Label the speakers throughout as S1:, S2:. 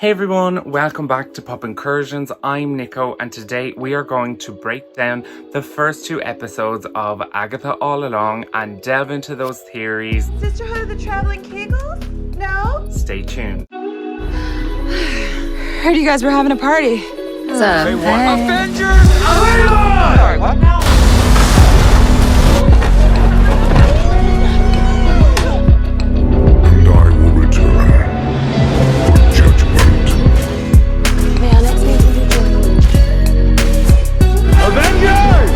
S1: Hey everyone, welcome back to Pop Incursions. I'm Nico and today we are going to break down the first two episodes of Agatha All Along and delve into those theories.
S2: Sisterhood of the Traveling Kegels? No?
S1: Stay tuned.
S3: Heard you guys were having a party.
S1: Say what?
S4: Avengers!
S1: Sorry, what now?
S5: And I will return for judgment.
S4: Avengers!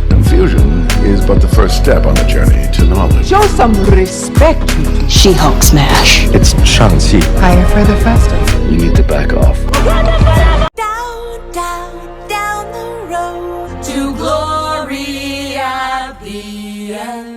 S5: Confusion is but the first step on the journey to knowledge.
S3: Show some respect. She-Hulk smash.
S6: It's Shang-Chi.
S3: Higher, further, faster.
S6: You need to back off.
S2: Down, down, down the road to glory at the end.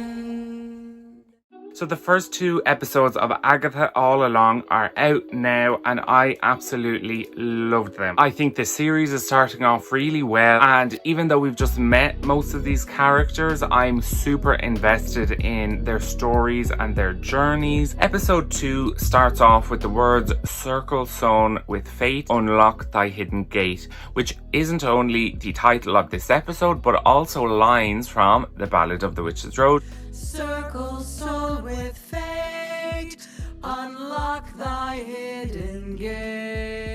S1: So the first two episodes of Agatha All Along are out now and I absolutely loved them. I think the series is starting off really well, and even though we've just met most of these characters, I'm super invested in their stories and their journeys. Episode 2 starts off with the words "Circle Sewn With Fate, unlock thy hidden gate," which isn't only the title of this episode but also lines from The Ballad of the Witch's Road.
S2: Circle sewn with fate, unlock thy hidden gate.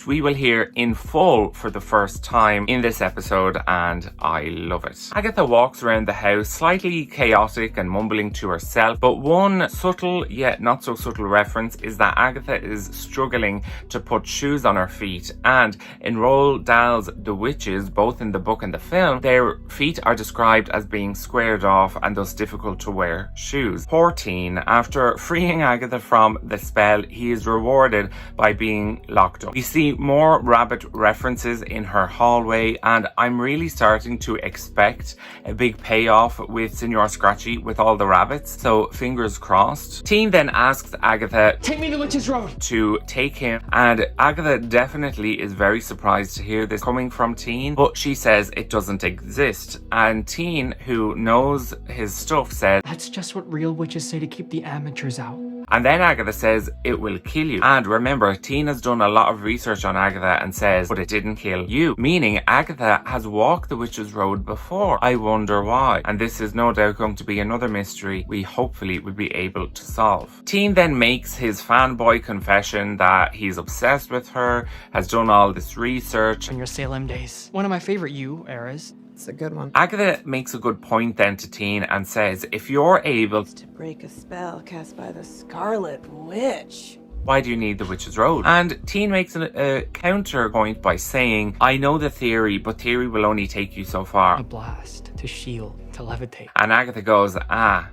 S1: We will hear in full for the first time in this episode and I love it. Agatha walks around the house slightly chaotic and mumbling to herself, but one subtle yet not so subtle reference is that Agatha is struggling to put shoes on her feet, and in Roald Dahl's The Witches, both in the book and the film, their feet are described as being squared off and thus difficult to wear shoes. Poor teen, after freeing Agatha from the spell, he is rewarded by being locked up. You see more rabbit references in her hallway and I'm really starting to expect a big payoff with Signor Scratchy with all the rabbits, so fingers crossed. Teen then asks Agatha
S4: Take me to Witch's Road.
S1: to take him, and Agatha definitely is very surprised to hear this coming from Teen, but she says it doesn't exist, and Teen, who knows his stuff, says
S4: That's just what real witches say to keep the amateurs out.
S1: and then Agatha says it will kill you. And remember, Teen has done a lot of research on Agatha and says, but it didn't kill you. Meaning Agatha has walked the Witch's Road before. I wonder why. And this is no doubt going to be another mystery we hopefully will be able to solve. Teen then makes his fanboy confession that he's obsessed with her, has done all this research.
S4: In your Salem days. One of my favorite eras.
S3: It's a good one.
S1: Agatha makes a good point then to Teen and says, if you're able
S3: To break a spell cast by the Scarlet Witch.
S1: why do you need the Witch's Road? And Teen makes a counterpoint by saying, I know the theory, but theory will only take you so far.
S4: A blast. To shield. To levitate.
S1: And Agatha goes,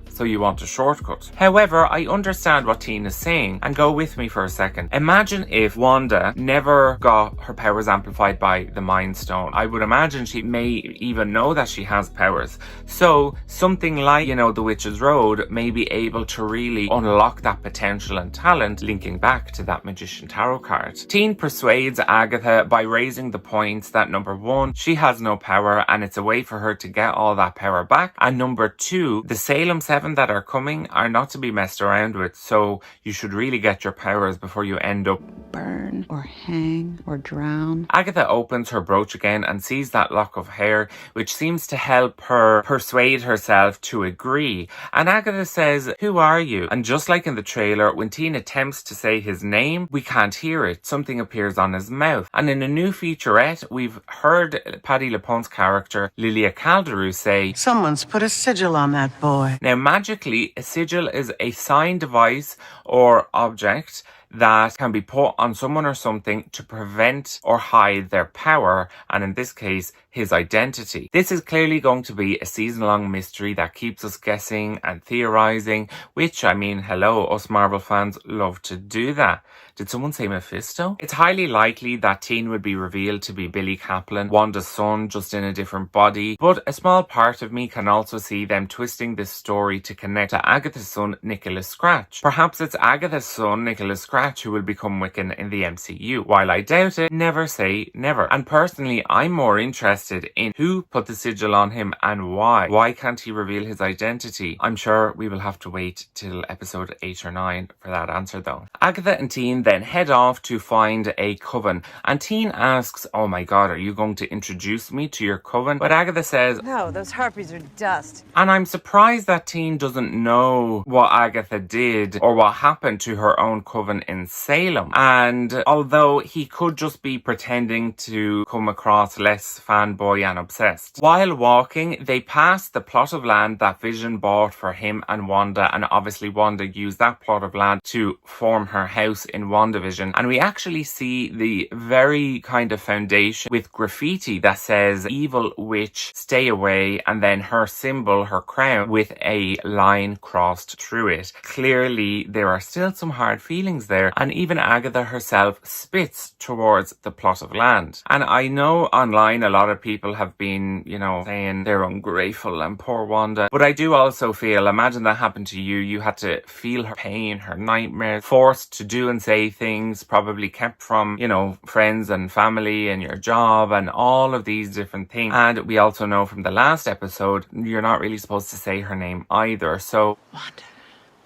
S1: so you want a shortcut. However, I understand what Teen is saying, and go with me for a second. Imagine if Wanda never got her powers amplified by the Mind Stone. I would imagine she may even know that she has powers. So something like, the Witch's Road may be able to really unlock that potential and talent, linking back to that Magician Tarot card. Teen persuades Agatha by raising the points that number 1, she has no power and it's a way for her to get all that power back, and number 2, the Salem Seven that are coming are not to be messed around with, so you should really get your powers before you end up
S7: burn or hang or drown.
S1: Agatha opens her brooch again and sees that lock of hair, which seems to help her persuade herself to agree. And Agatha says, who are you? And just like in the trailer, when Teen attempts to say his name, we can't hear it. Something appears on his mouth. And in a new featurette, we've heard Patti LuPone's character, Lilia Calderu, say,
S8: Someone's put a sigil on that boy.
S1: Now, magically, a sigil is a sign device or object that can be put on someone or something to prevent or hide their power, and in this case, his identity. This is clearly going to be a season-long mystery that keeps us guessing and theorizing, which, hello, us Marvel fans love to do that. Did someone say Mephisto? It's highly likely that Teen would be revealed to be Billy Kaplan, Wanda's son, just in a different body, but a small part of me can also see them twisting this story to connect to Agatha's son, Nicholas Scratch. Perhaps it's Agatha's son, Nicholas Scratch, who will become Wiccan villain in the MCU. While I doubt it, never say never. And personally, I'm more interested in who put the sigil on him and why. Why can't he reveal his identity? I'm sure we will have to wait till episode 8 or 9 for that answer though. Agatha and Teen then head off to find a coven, and Teen asks, oh my god, are you going to introduce me to your coven? But Agatha says,
S3: No, those harpies are dust.
S1: and I'm surprised that Teen doesn't know what Agatha did or what happened to her own coven in Salem. And although he could just be pretending to come across less fanboy and obsessed. While walking, they pass the plot of land that Vision bought for him and Wanda, and obviously Wanda used that plot of land to form her house in WandaVision. And we actually see the very kind of foundation with graffiti that says evil witch stay away, and then her symbol, her crown, with a line crossed through it. Clearly there are still some hard feelings there, and even Agatha herself spits towards the plot of land. And I know online a lot of people have been, you know, saying they're ungrateful and poor Wanda, but I do also feel, imagine that happened to you. You had to feel her pain, her nightmares, forced to do and say things, probably kept from, you know, friends and family and your job and all of these different things. And we also know from the last episode, you're not really supposed to say her name either. So
S3: Wanda.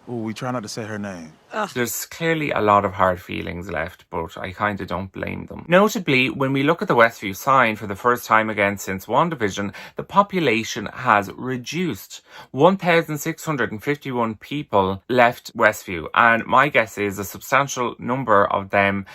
S9: Ooh, we try not to say her name.
S1: there's clearly a lot of hard feelings left, but I kind of don't blame them. Notably, when we look at the Westview sign for the first time again since WandaVision, the population has reduced. 1,651 people left Westview, and my guess is a substantial number of them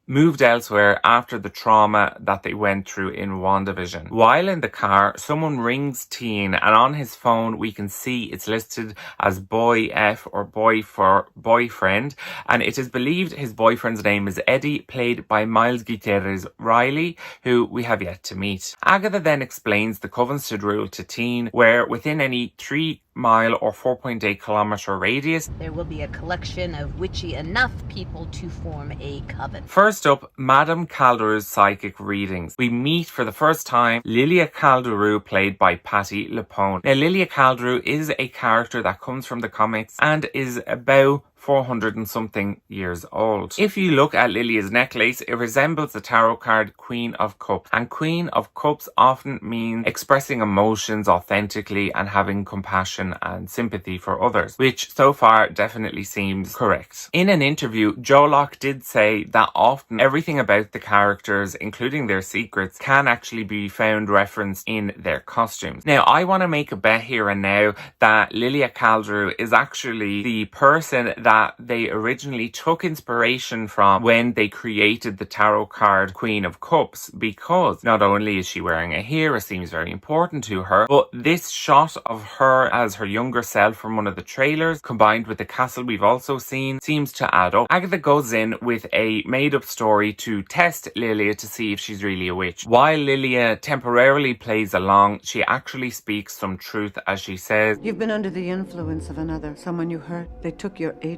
S1: moved elsewhere after the trauma that they went through in WandaVision. While in the car, someone rings Teen, and on his phone we can see it's listed as Boy F, or Boy for boyfriend, and it is believed his boyfriend's name is Eddie, played by Miles Gutierrez Riley, who we have yet to meet. Agatha then explains the Covenanted rule to Teen, where within any 3-mile or 4.8 kilometer radius,
S10: there will be a collection of witchy enough people to form a coven.
S1: First up, Madame Calderu's psychic readings. We meet for the first time Lilia Calderu, played by Patti LuPone. Now, Lilia Calderu is a character that comes from the comics and is about 400 and something years old. If you look at Lilia's necklace, it resembles the tarot card Queen of Cups. And Queen of Cups often means expressing emotions authentically and having compassion and sympathy for others, which so far definitely seems correct. In an interview, Joe Locke did say that often everything about the characters, including their secrets, can actually be found referenced in their costumes. Now, I want to make a bet here and now that Lilia Calderu is actually the person that they originally took inspiration from when they created the tarot card Queen of Cups, because not only is she wearing a hair, it seems very important to her, but this shot of her as her younger self from one of the trailers, combined with the castle we've also seen, seems to add up. Agatha goes in with a made-up story to test Lilia to see if she's really a witch. While Lilia temporarily plays along, she actually speaks some truth as she says,
S7: You've been under the influence of another, someone you hurt. They took your agency.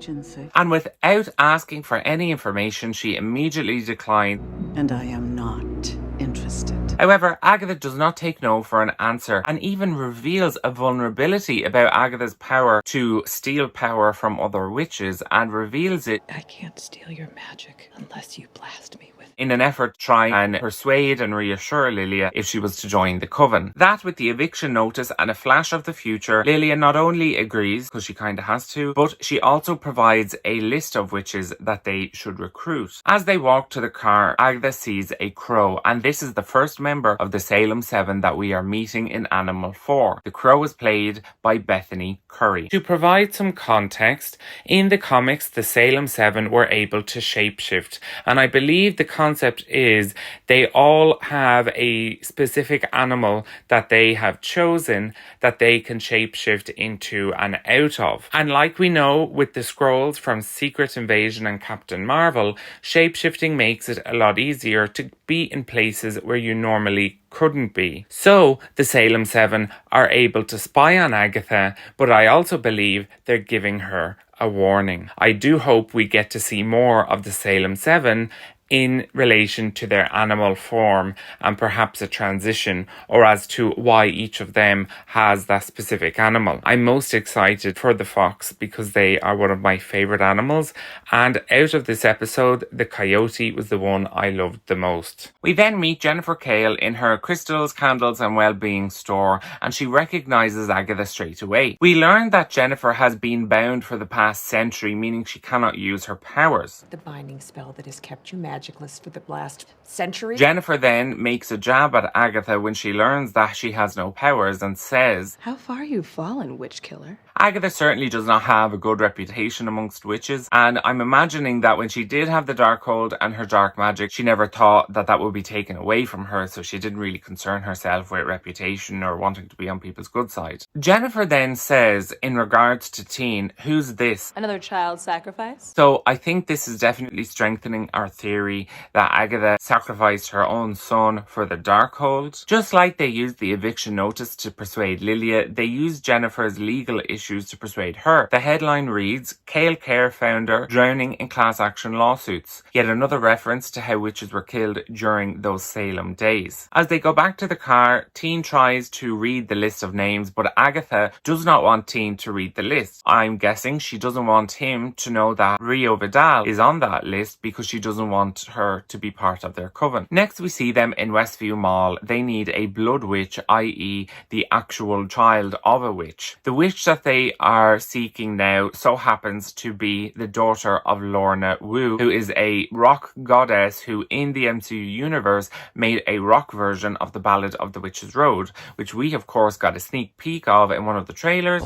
S1: And without asking for any information, she immediately declined.
S7: And I am not interested.
S1: However, Agatha does not take no for an answer, and even reveals a vulnerability about Agatha's power to steal power from other witches, and reveals it
S4: I can't steal your magic unless you blast me with
S1: in an effort to try and persuade and reassure Lilia if she was to join the coven. That, with the eviction notice and a flash of the future, Lilia not only agrees, because she kind of has to, but she also provides a list of witches that they should recruit. As they walk to the car, Agatha sees a crow, and this is the first member of the Salem Seven that we are meeting in Animal 4. The crow is played by Bethany Curry. To provide some context, in the comics, the Salem Seven were able to shapeshift, and I believe the concept is they all have a specific animal that they have chosen that they can shapeshift into and out of. And like we know with the scrolls from Secret Invasion and Captain Marvel, shapeshifting makes it a lot easier to be in places where you normally couldn't be. So the Salem Seven are able to spy on Agatha, but I also believe they're giving her a warning. I do hope we get to see more of the Salem Seven in relation to their animal form and perhaps a transition, or as to why each of them has that specific animal. I'm most excited for the fox because they are one of my favourite animals, and out of this episode, the coyote was the one I loved the most. We then meet Jennifer Kale in her crystals, candles and well-being store, and she recognises Agatha straight away. We learn that Jennifer has been bound for the past century, meaning she cannot use her powers.
S3: The binding spell that has kept you magicless for the last century?
S1: Jennifer then makes a jab at Agatha when she learns that she has no powers and says,
S4: How far you've fallen, witch killer.
S1: Agatha certainly does not have a good reputation amongst witches, and I'm imagining that when she did have the Darkhold and her dark magic, she never thought that that would be taken away from her, so she didn't really concern herself with reputation or wanting to be on people's good side. Jennifer then says, in regards to Teen, who's this?
S3: Another child sacrifice?
S1: So I think this is definitely strengthening our theory that Agatha sacrificed her own son for the Darkhold. Just like they used the eviction notice to persuade Lilia, they used Jennifer's legal issues to persuade her. The headline reads, Kale Care founder drowning in class action lawsuits. Yet another reference to how witches were killed during those Salem days. As they go back to the car, Teen tries to read the list of names, but Agatha does not want Teen to read the list. I'm guessing she doesn't want him to know that Rio Vidal is on that list because she doesn't want her to be part of their coven. Next we see them in Westview Mall. They need a blood witch, i.e. the actual child of a witch. The witch that they are seeking now so happens to be the daughter of Lorna Wu, who is a rock goddess who in the MCU universe made a rock version of the Ballad of the Witch's Road, which we of course got a sneak peek of in one of the trailers.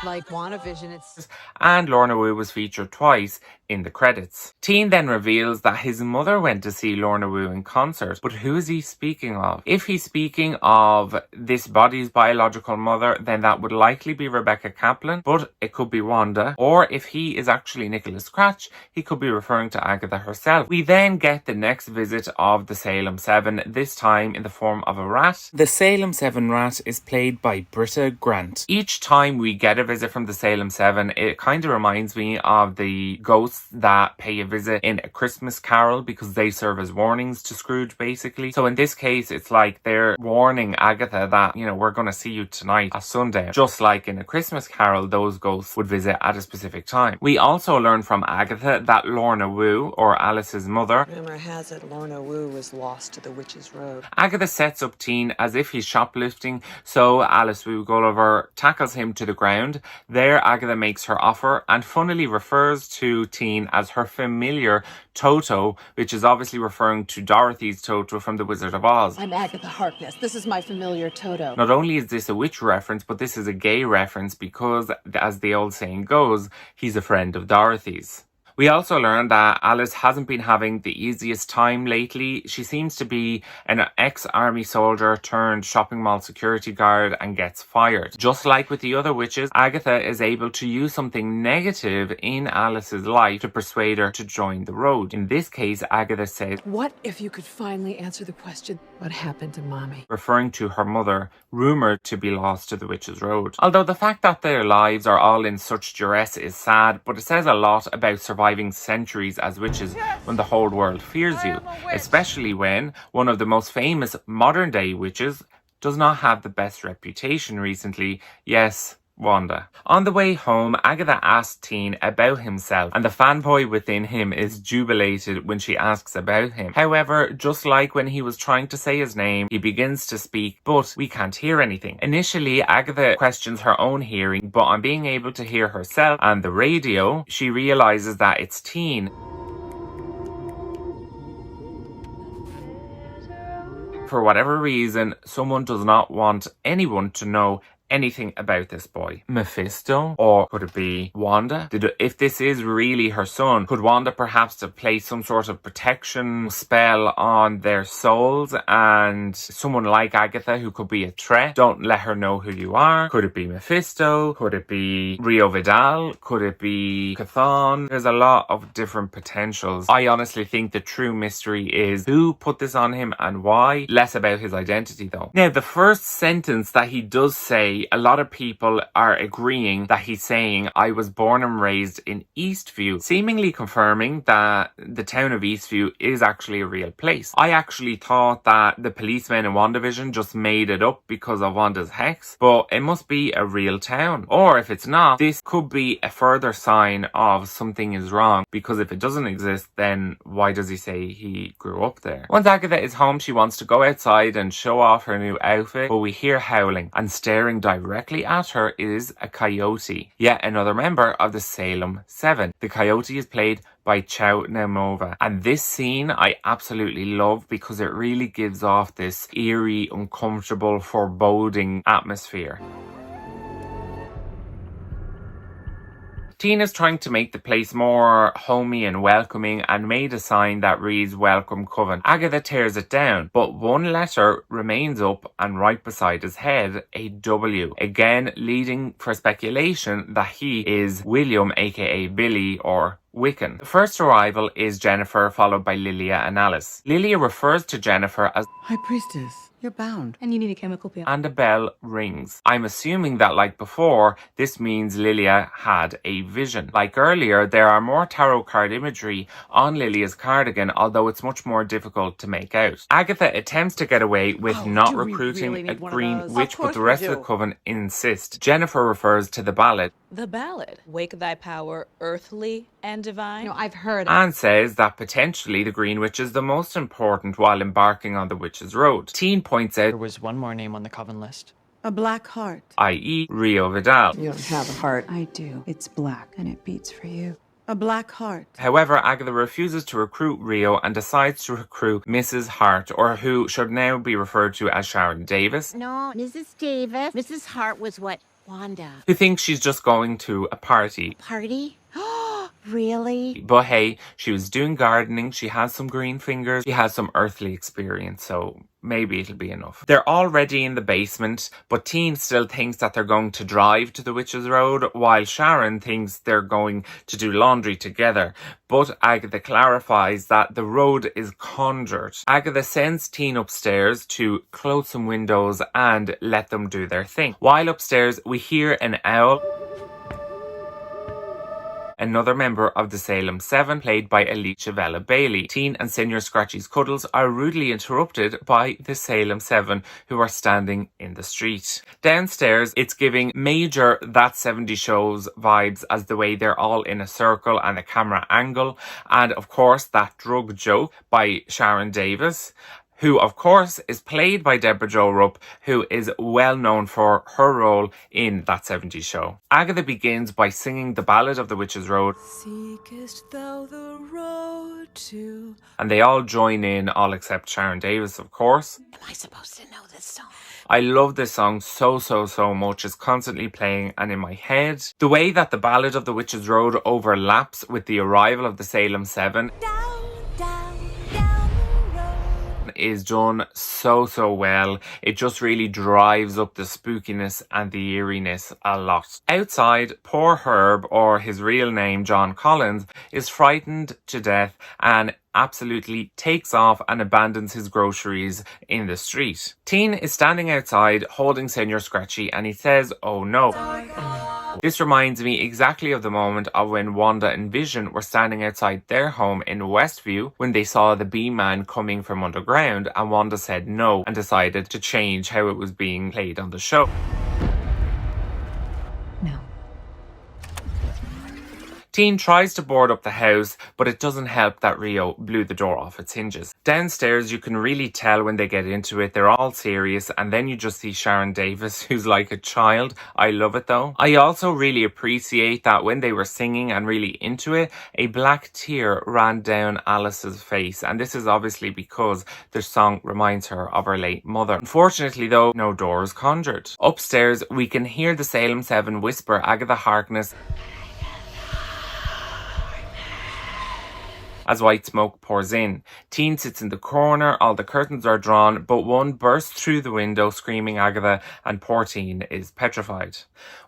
S4: Like WandaVision, it's...
S1: And Lorna Wu was featured twice in the credits. Teen then reveals that his mother went to see Lorna Wu in concert, but who is he speaking of? If he's speaking of this body's biological mother, then that would likely be Rebecca Kaplan, but it could be Wanda, or if he is actually Nicholas Scratch, he could be referring to Agatha herself. We then get the next visit of the Salem Seven, this time in the form of a rat. The Salem Seven rat is played by Britta Grant. Each time we get a visit from the Salem Seven, it kind of reminds me of the ghosts that pay a visit in A Christmas Carol because they serve as warnings to Scrooge basically. So in this case, it's like they're warning Agatha that, you know, we're going to see you tonight at sundown. Just like in A Christmas Carol, those ghosts would visit at a specific time. We also learn from Agatha that Lorna Wu, or Alice's mother,
S3: Rumor has it Lorna Wu was lost to the Witch's Road.
S1: Agatha sets up Teen as if he's shoplifting, so Alice Wu-Gulliver tackles him to the ground. There, Agatha makes her offer and funnily refers to Teen as her familiar Toto, which is obviously referring to Dorothy's Toto from The Wizard of Oz.
S4: I'm Agatha Harkness. This is my familiar Toto.
S1: Not only is this a witch reference, but this is a gay reference because, as the old saying goes, he's a friend of Dorothy's. We also learned that Alice hasn't been having the easiest time lately. She seems to be an ex-army soldier turned shopping mall security guard and gets fired. Just like with the other witches, Agatha is able to use something negative in Alice's life to persuade her to join the road. In this case, Agatha says,
S4: What if you could finally answer the question, what happened to Mommy?
S1: Referring to her mother, rumoured to be lost to the Witch's Road. Although the fact that their lives are all in such duress is sad, but it says a lot about surviving centuries as witches when the whole world fears you, especially when one of the most famous modern day witches does not have the best reputation recently. Yes, Wanda. On the way home, Agatha asks Teen about himself, and the fanboy within him is jubilated when she asks about him. However, just like when he was trying to say his name, he begins to speak, but we can't hear anything. Initially, Agatha questions her own hearing, but on being able to hear herself and the radio, she realizes that it's Teen. For whatever reason, someone does not want anyone to know anything about this boy. Mephisto? Or could it be Wanda? If this is really her son, could Wanda perhaps to place some sort of protection spell on their souls, and someone like Agatha who could be a threat, don't let her know who you are? Could it be Mephisto? Could it be Rio Vidal? Could it be Chthon? There's a lot of different potentials. I honestly think the true mystery is who put this on him and why. Less about his identity though. Now, the first sentence that he does say apparently a lot of people are agreeing that he's saying, I was born and raised in Eastview, seemingly confirming that the town of Eastview is actually a real place. I actually thought that the policemen in WandaVision just made it up because of Wanda's hex, but it must be a real town. Or if it's not, this could be a further sign of something is wrong, because if it doesn't exist, then why does he say he grew up there? Once Agatha is home, she wants to go outside and show off her new outfit, but we hear howling, and staring directly at her is a coyote, yet another member of the Salem Seven. The coyote is played by Chau Naumova, and this scene I absolutely love because it really gives off this eerie, uncomfortable, foreboding atmosphere. Tina's trying to make the place more homey and welcoming and made a sign that reads Welcome Coven. Agatha tears it down, but one letter remains up and right beside his head, a W. Again, leading for speculation that he is William, aka Billy, or Wiccan. The first arrival is Jennifer, followed by Lilia and Alice. Lilia refers to Jennifer as
S8: High Priestess, you're bound.
S4: And you need a chemical peel.
S1: and a bell rings. I'm assuming that, like before, this means Lilia had a vision. Like earlier, there are more tarot card imagery on Lilia's cardigan, although it's much more difficult to make out. Agatha attempts to get away with not recruiting a green witch, but the rest of the coven insist. Jennifer refers to the ballad
S11: The ballad, Wake Thy Power, Earthly and Divine.
S10: No, I've heard of
S1: and says that potentially the Green Witch is the most important while embarking on the Witch's Road. Teen points out
S12: There was one more name on the coven list.
S8: A black heart.
S1: i.e. Rio Vidal.
S3: You don't have a heart. I do. It's black and it beats for you.
S8: A black heart.
S1: However, Agatha refuses to recruit Rio and decides to recruit Mrs Hart, or who should now be referred to as Sharon Davis,
S10: No, Mrs. Davis. Mrs. Hart was what? Wanda.
S1: who thinks she's just going to a party.
S10: Party? Really?
S1: But hey, she was doing gardening, she has some green fingers, she has some earthly experience, so maybe it'll be enough. They're already in the basement, but Teen still thinks that they're going to drive to the Witch's Road, while Sharon thinks they're going to do laundry together. But Agatha clarifies that the road is conjured. Agatha sends Teen upstairs to close some windows and let them do their thing. While upstairs, we hear an owl, another member of the Salem Seven, played by Alicia Vela-Bailey. Teen and Senior Scratchy's cuddles are rudely interrupted by the Salem Seven, who are standing in the street. Downstairs, it's giving major That 70s Shows vibes, as the way they're all in a circle and the camera angle, and of course that drug joke by Sharon Davis, who of course is played by Debra Jo Rupp, who is well known for her role in That 70s Show. Agatha begins by singing the ballad of the Witch's Road,
S2: Seekest thou the road to...
S1: and they all join in, all except Sharon Davis, of course.
S10: Am I supposed to know this song?
S1: I love this song so much. It's constantly playing and in my head. The way that the ballad of the Witch's Road overlaps with the arrival of the Salem Seven is done so well. It just really drives up the spookiness and the eeriness a lot. Outside, poor Herb, or his real name John Collins, is frightened to death and absolutely takes off and abandons his groceries in the street. Teen is standing outside holding Senior Scratchy, and he says, "Oh no." This reminds me exactly of the moment of when Wanda and Vision were standing outside their home in Westview when they saw the Bee-Man coming from underground, and Wanda said no and decided to change how it was being played on the show.
S4: No.
S1: Teen tries to board up the house, but it doesn't help that Rio blew the door off its hinges. Downstairs, you can really tell when they get into it, they're all serious, and then you just see Sharon Davis, who's like a child. I love it though. I also really appreciate that when they were singing and really into it, a black tear ran down Alice's face, and this is obviously because the song reminds her of her late mother. Unfortunately though, no door is conjured. Upstairs, we can hear the Salem Seven whisper Agatha Harkness as white smoke pours in. Teen sits in the corner, all the curtains are drawn, but one bursts through the window screaming Agatha, and poor Teen is petrified.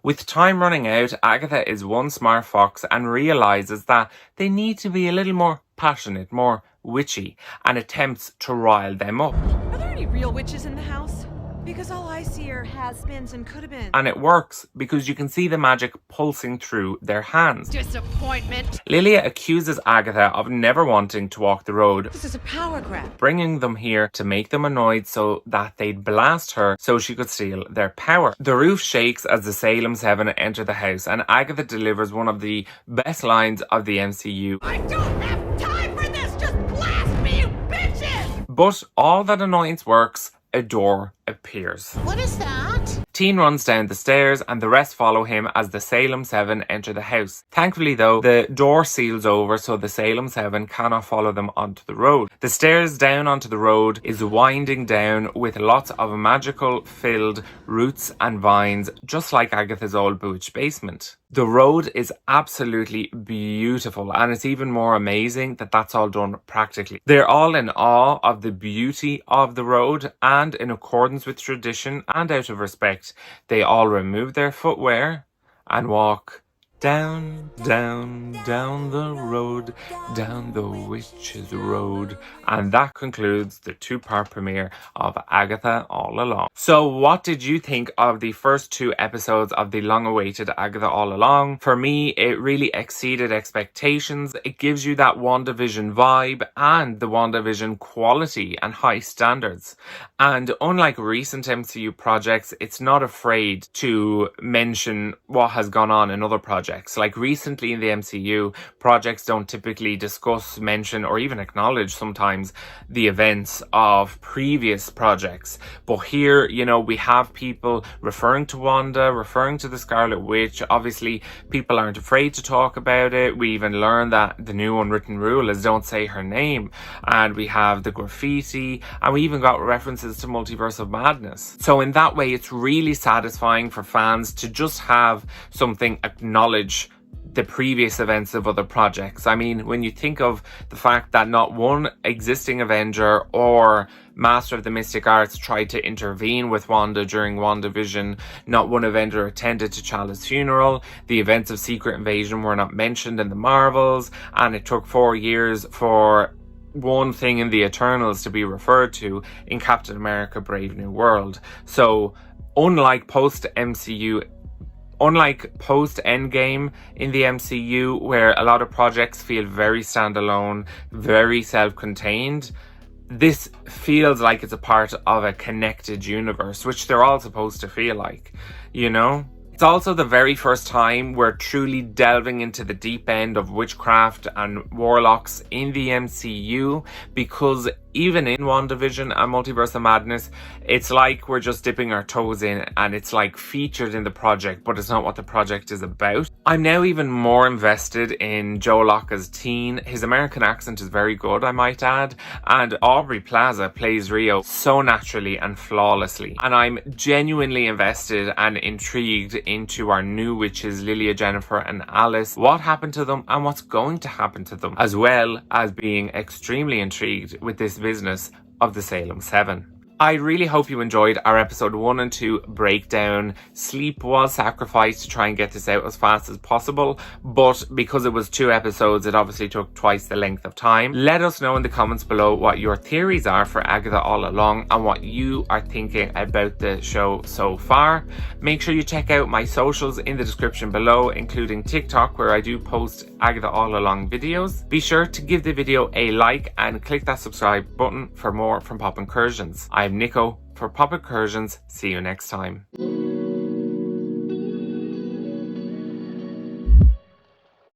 S1: With time running out, Agatha is one smart fox and realises that they need to be a little more passionate, more witchy, and attempts to rile them up.
S11: Are there any real witches in the house?
S2: Because all I see are has-beens and could-have-beens.
S1: And it works because you can see the magic pulsing through their hands.
S2: Disappointment.
S1: Lilia accuses Agatha of never wanting to walk the road,
S8: This is a power grab.
S1: bringing them here to make them annoyed so that they'd blast her so she could steal their power. The roof shakes as the Salem Seven enter the house, and Agatha delivers one of the best lines of the MCU.
S2: I don't have time for this! Just blast me, you bitches!
S1: But all that annoyance works. A door appears.
S10: What is that?
S1: Teen runs down the stairs and the rest follow him as the Salem Seven enter the house. Thankfully though, the door seals over so the Salem Seven cannot follow them onto the road. The stairs down onto the road is winding down with lots of magical filled roots and vines, just like Agatha's old bewitched basement. The road is absolutely beautiful, and it's even more amazing that that's all done practically. They're all in awe of the beauty of the road, and in accordance with tradition and out of respect, they all remove their footwear and walk down, down, down the road, down the witch's road. And that concludes the 2-part premiere of Agatha All Along. So what did you think of the first 2 episodes of the long-awaited Agatha All Along? For me, it really exceeded expectations. It gives you that WandaVision vibe and the WandaVision quality and high standards. And unlike recent MCU projects, it's not afraid to mention what has gone on in other projects. Like recently in the MCU, projects don't typically discuss, mention, or even acknowledge sometimes the events of previous projects. But here, you know, we have people referring to Wanda, referring to the Scarlet Witch. Obviously, people aren't afraid to talk about it. We even learn that the new unwritten rule is don't say her name. And we have the graffiti, and we even got references to Multiverse of Madness. So in that way, it's really satisfying for fans to just have something acknowledge the previous events of other projects. I mean, when you think of the fact that not one existing Avenger or Master of the Mystic Arts tried to intervene with Wanda during WandaVision, not one Avenger attended T'Challa's funeral, the events of Secret Invasion were not mentioned in the Marvels, and it took 4 years for one thing in the Eternals to be referred to in Captain America Brave New World. So unlike post-Endgame in the MCU, where a lot of projects feel very standalone, very self-contained, this feels like it's a part of a connected universe, which they're all supposed to feel like, you know? It's also the very first time we're truly delving into the deep end of witchcraft and warlocks in the MCU, because even in WandaVision and Multiverse of Madness, it's like we're just dipping our toes in and it's like featured in the project, but it's not what the project is about. I'm now even more invested in Joe Locke as Teen. His American accent is very good, I might add, and Aubrey Plaza plays Rio so naturally and flawlessly. And I'm genuinely invested and intrigued into our new witches, Lilia, Jennifer and Alice, what happened to them and what's going to happen to them, as well as being extremely intrigued with this business of the Salem Seven. I really hope you enjoyed our episode 1 and 2 breakdown. Sleep was sacrificed to try and get this out as fast as possible, but because it was 2 episodes, it obviously took twice the length of time. Let us know in the comments below what your theories are for Agatha All Along and what you are thinking about the show so far. Make sure you check out my socials in the description below, including TikTok, where I do post Agatha All Along videos. Be sure to give the video a like and click that subscribe button for more from Pop Incursions. I'm Nico for Pop Incursions. See you next time.